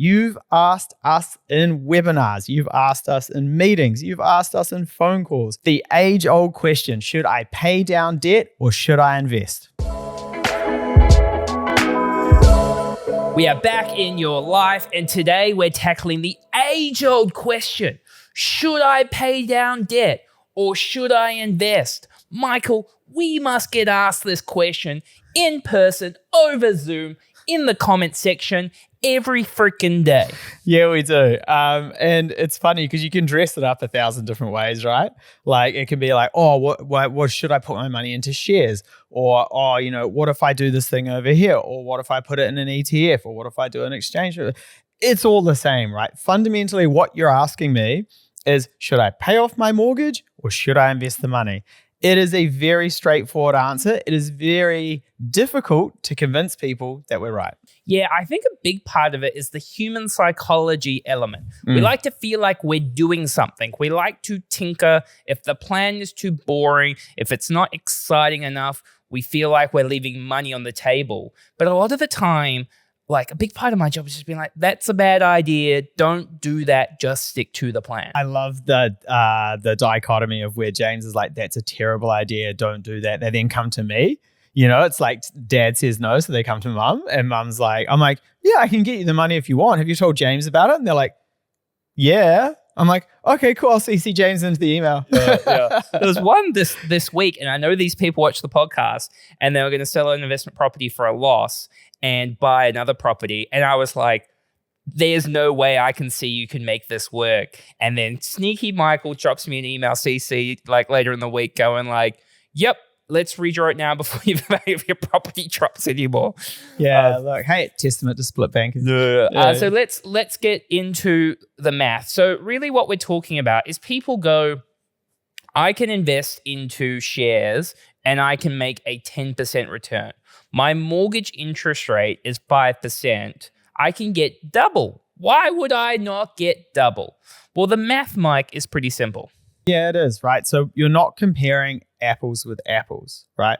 You've asked us in webinars. You've asked us in meetings. You've asked us in phone calls. The age-old question, should I pay down debt or should I invest? We are back in your life, and today we're tackling the age-old question, should I pay down debt or should I invest? Michael, we must get asked this question in person, over Zoom, in the comment section, every freaking day. Yeah, we do. And it's funny because you can dress it up 1,000 different ways, right? Like it can be like, oh, what should I put my money into shares? Or, oh, you know, what if I do this thing over here? Or what if I put it in an ETF? Or what if I do an exchange? It's all the same, right? Fundamentally, what you're asking me is, should I pay off my mortgage or should I invest the money? It is a very straightforward answer. It is very difficult to convince people that we're right. Yeah, I think a big part of it is the human psychology element. We like to feel like we're doing something. We like to tinker. If the plan is too boring, if it's not exciting enough, we feel like we're leaving money on the table. But a lot of the time, like a big part of my job is just being like, that's a bad idea. Don't do that. Just stick to the plan. I love the dichotomy of where James is like, that's a terrible idea. Don't do that. They then come to me. You know, it's like dad says no, so they come to mum, and mum's like, I'm like, yeah, I can get you the money if you want. Have you told James about it? And they're like, yeah. I'm like, okay, cool. I'll CC James into the email. Yeah. There was one this week, and I know these people watch the podcast, and they were going to sell an investment property for a loss and buy another property. And I was like, there's no way I can see you can make this work. And then sneaky Michael drops me an email CC like later in the week going like, yep, let's redraw it now before your property drops anymore. Yeah, look, hey, testament to split banking. So let's get into the math. So really what we're talking about is people go, I can invest into shares and I can make a 10% return. My mortgage interest rate is 5%. I can get double. Why would I not get double? Well, the math, Mike, is pretty simple. Yeah, it is, right? So you're not comparing apples with apples, right?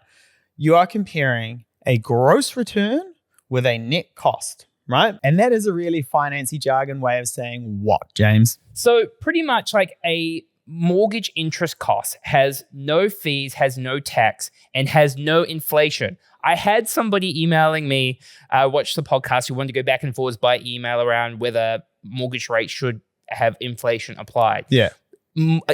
You are comparing a gross return with a net cost, right? And that is a really financy jargon way of saying what, James? So pretty much like a mortgage interest cost has no fees, has no tax, and has no inflation. I had somebody emailing me, watch the podcast, who wanted to go back and forth by email around whether mortgage rates should have inflation applied. Yeah.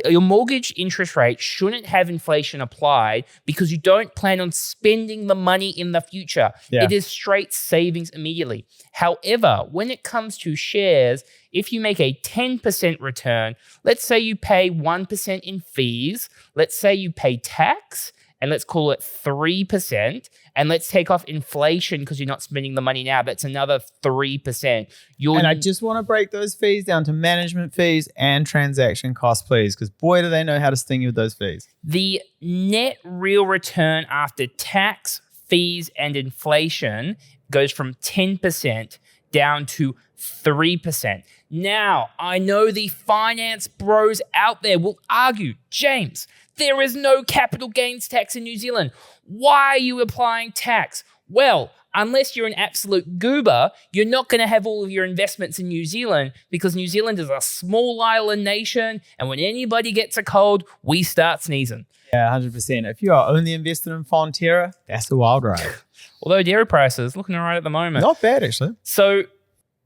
Your mortgage interest rate shouldn't have inflation applied because you don't plan on spending the money in the future. Yeah. It is straight savings immediately. However, when it comes to shares, if you make a 10% return, let's say you pay 1% in fees, let's say you pay tax, and let's call it 3%, and let's take off inflation because you're not spending the money now. That's another 3%. And I just want to break those fees down to management fees and transaction costs, please, because boy, do they know how to sting you with those fees. The net real return after tax, fees, and inflation goes from 10% down to 3%. Now, I know the finance bros out there will argue, James, there is no capital gains tax in New Zealand. Why are you applying tax? Well, unless you're an absolute goober, you're not going to have all of your investments in New Zealand because New Zealand is a small island nation, and when anybody gets a cold, we start sneezing. Yeah, 100%. If you are only invested in Fonterra, that's a wild ride. Although dairy prices looking all right at the moment. Not bad, actually. So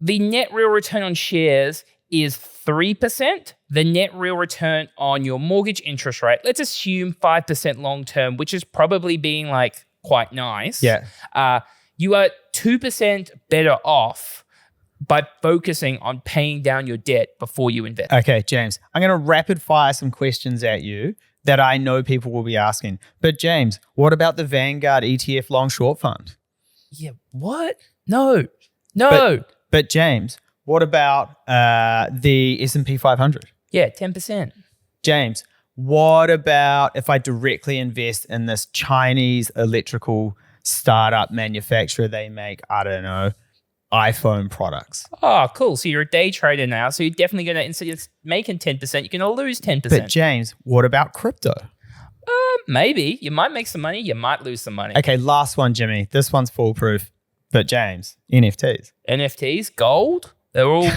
the net real return on shares is 3%. The net real return on your mortgage interest rate, let's assume 5% long term, which is probably being like quite nice. Yeah. You are 2% better off by focusing on paying down your debt before you invest. Okay, James, I'm going to rapid fire some questions at you that I know people will be asking. But James, what about the Vanguard ETF long short fund? Yeah, what? No. But James, what about the S&P 500? Yeah, 10%. James, what about if I directly invest in this Chinese electrical startup manufacturer? They make, I don't know, iPhone products. Oh, cool. So you're a day trader now. So you're definitely going to, instead of making 10%, you're going to lose 10%. But James, what about crypto? Maybe. You might make some money. You might lose some money. Okay, last one, Jimmy. This one's foolproof. But James, NFTs. NFTs, gold? They're all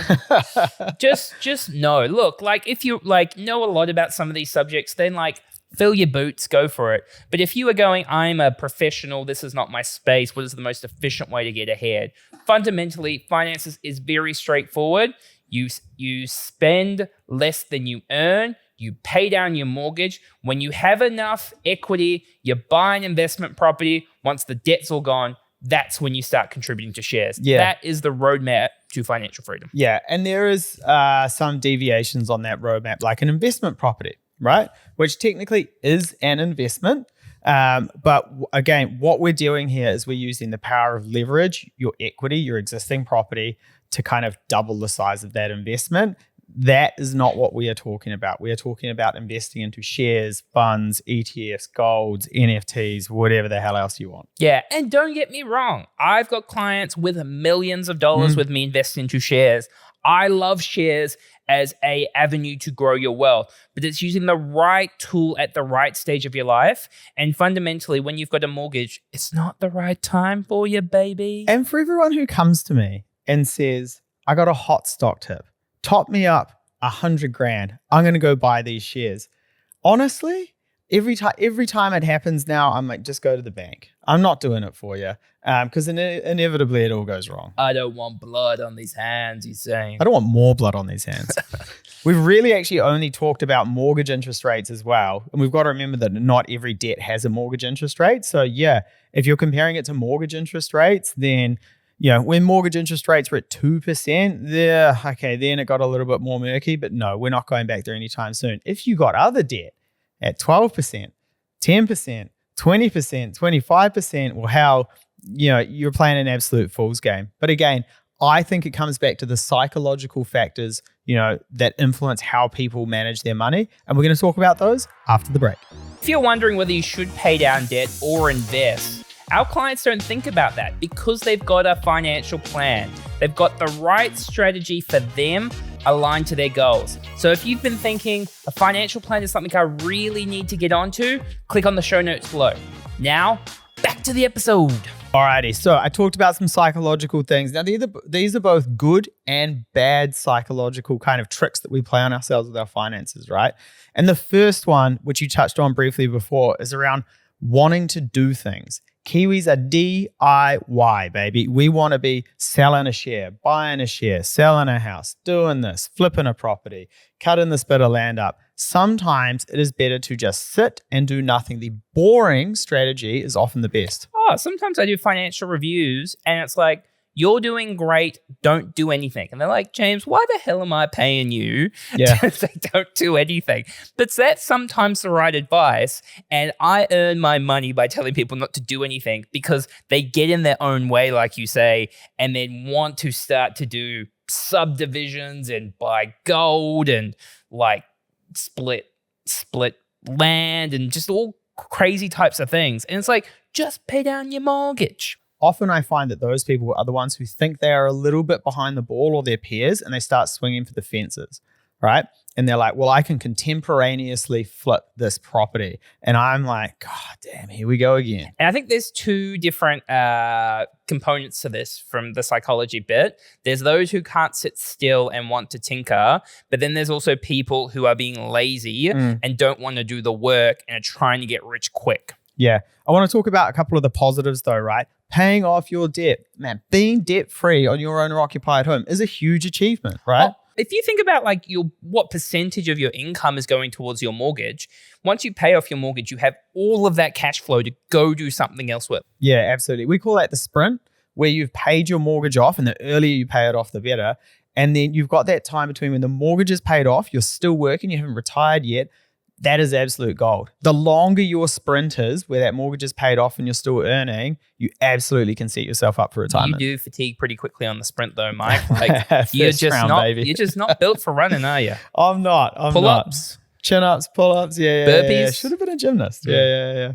just no. Look, like if you like know a lot about some of these subjects, then like fill your boots, go for it. But if you are going, I'm a professional, this is not my space, what is the most efficient way to get ahead? Fundamentally, finances is very straightforward. You spend less than you earn. You pay down your mortgage. When you have enough equity, you buy an investment property. Once the debt's all gone, that's when you start contributing to shares. Yeah. That is the roadmap to financial freedom. Yeah, and there is some deviations on that roadmap, like an investment property, right? Which technically is an investment. But again, what we're doing here is we're using the power of leverage, your equity, your existing property, to kind of double the size of that investment. That is not what we are talking about. We are talking about investing into shares, funds, ETFs, golds, NFTs, whatever the hell else you want. Yeah, and don't get me wrong. I've got clients with millions of dollars with me investing into shares. I love shares as a avenue to grow your wealth, but it's using the right tool at the right stage of your life. And fundamentally, when you've got a mortgage, it's not the right time for you, baby. And for everyone who comes to me and says, I got a hot stock tip, top me up $100,000. I'm going to go buy these shares. Honestly, every time it happens now, I'm like, just go to the bank. I'm not doing it for you because inevitably it all goes wrong. I don't want blood on these hands, he's saying. I don't want more blood on these hands. We've really actually only talked about mortgage interest rates as well. And we've got to remember that not every debt has a mortgage interest rate. So yeah, if you're comparing it to mortgage interest rates, then when mortgage interest rates were at 2%, okay, then it got a little bit more murky, but no, we're not going back there anytime soon. If you got other debt at 12%, 10%, 20%, 25%, well, how, you're playing an absolute fool's game. But again, I think it comes back to the psychological factors, that influence how people manage their money. And we're going to talk about those after the break. If you're wondering whether you should pay down debt or invest, our clients don't think about that because they've got a financial plan. They've got the right strategy for them aligned to their goals. So if you've been thinking a financial plan is something I really need to get onto, click on the show notes below. Now, back to the episode. Alrighty, so I talked about some psychological things. Now, these are both good and bad psychological kind of tricks that we play on ourselves with our finances, right? And the first one, which you touched on briefly before, is around wanting to do things. Kiwis are DIY, baby. We want to be selling a share, buying a share, selling a house, doing this, flipping a property, cutting this bit of land up. Sometimes it is better to just sit and do nothing. The boring strategy is often the best. Sometimes I do financial reviews and it's like, you're doing great, don't do anything. And they're like, James, why the hell am I paying you to say don't do anything? But that's sometimes the right advice. And I earn my money by telling people not to do anything because they get in their own way, like you say, and then want to start to do subdivisions and buy gold and like split land and just all crazy types of things. And it's like, just pay down your mortgage. Often I find that those people are the ones who think they are a little bit behind the ball or their peers and they start swinging for the fences, right? And they're like, well, I can contemporaneously flip this property. And I'm like, God damn, here we go again. And I think there's two different components to this from the psychology bit. There's those who can't sit still and want to tinker, but then there's also people who are being lazy and don't want to do the work and are trying to get rich quick. Yeah. I want to talk about a couple of the positives though, right? Paying off your debt. Man, being debt-free on your owner-occupied home is a huge achievement, right? If you think about like what percentage of your income is going towards your mortgage, once you pay off your mortgage, you have all of that cash flow to go do something else with. Yeah, absolutely. We call that the sprint, where you've paid your mortgage off and the earlier you pay it off, the better. And then you've got that time between when the mortgage is paid off, you're still working, you haven't retired yet. That is absolute gold. The longer your sprint is, where that mortgage is paid off and you're still earning, you absolutely can set yourself up for retirement. You do fatigue pretty quickly on the sprint though, Mike. Like you're just not built for running, are you? I'm not. Pull-ups. Chin-ups, pull-ups, burpees. Yeah. Should have been a gymnast. Yeah.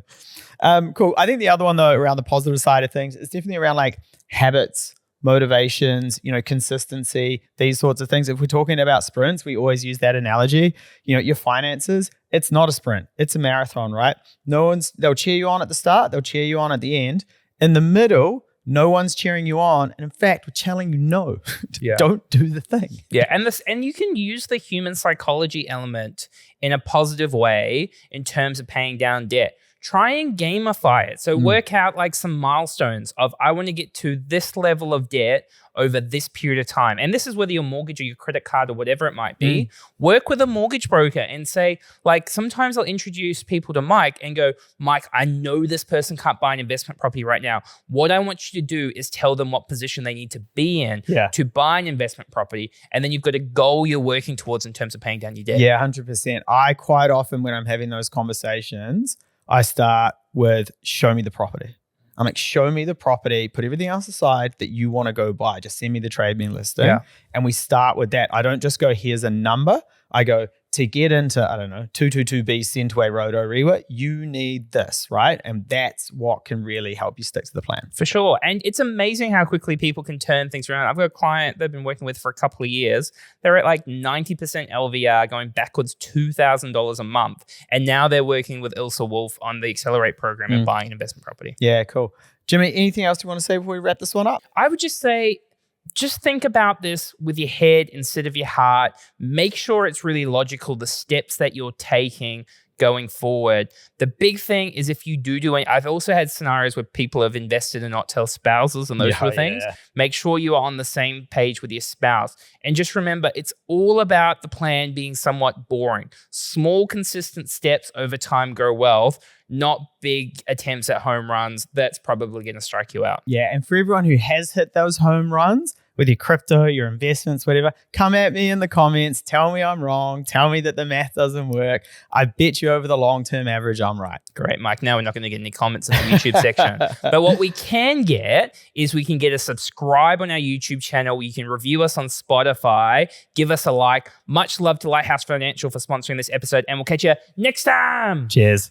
Cool. I think the other one though, around the positive side of things, is definitely around like habits, motivations, consistency, these sorts of things. If we're talking about sprints, we always use that analogy. Your finances, it's not a sprint, it's a marathon, right? They'll cheer you on at the start, they'll cheer you on at the end. In the middle, No one's cheering you on. And in fact, we're telling you no. Yeah. Don't do the thing. Yeah. And you can use the human psychology element in a positive way in terms of paying down debt. Try and gamify it. So work out like some milestones of I want to get to this level of debt over this period of time. And this is whether your mortgage or your credit card or whatever it might be. Work with a mortgage broker and say, like, sometimes I'll introduce people to Mike and go, Mike, I know this person can't buy an investment property right now. What I want you to do is tell them what position they need to be in to buy an investment property. And then you've got a goal you're working towards in terms of paying down your debt. Yeah, 100%. I quite often, when I'm having those conversations, I start with show me the property. I'm like, show me the property, put everything else aside that you want to go buy. Just send me the trade me listing. Yeah. And we start with that. I don't just go, here's a number. I go, to get into, 222B Centway Road, Orewa, you need this, right? And that's what can really help you stick to the plan. For sure. And it's amazing how quickly people can turn things around. I've got a client they've been working with for a couple of years. They're at like 90% LVR, going backwards $2,000 a month. And now they're working with Ilsa Wolf on the Accelerate program and buying an investment property. Yeah, cool. Jimmy, anything else you want to say before we wrap this one up? I would just say, just think about this with your head instead of your heart. Make sure it's really logical, the steps that you're taking going forward. The big thing is if you do it, I've also had scenarios where people have invested and not tell spouses and those sort of things. Make sure you are on the same page with your spouse. And just remember, it's all about the plan being somewhat boring. Small, consistent steps over time grow wealth, not big attempts at home runs. That's probably going to strike you out. Yeah. And for everyone who has hit those home runs, with your crypto, your investments, whatever, come at me in the comments. Tell me I'm wrong. Tell me that the math doesn't work. I bet you over the long-term average, I'm right. Great, Mike. Now we're not going to get any comments in the YouTube section. But what we can get is we can get a subscribe on our YouTube channel. You can review us on Spotify. Give us a like. Much love to Lighthouse Financial for sponsoring this episode. And we'll catch you next time. Cheers.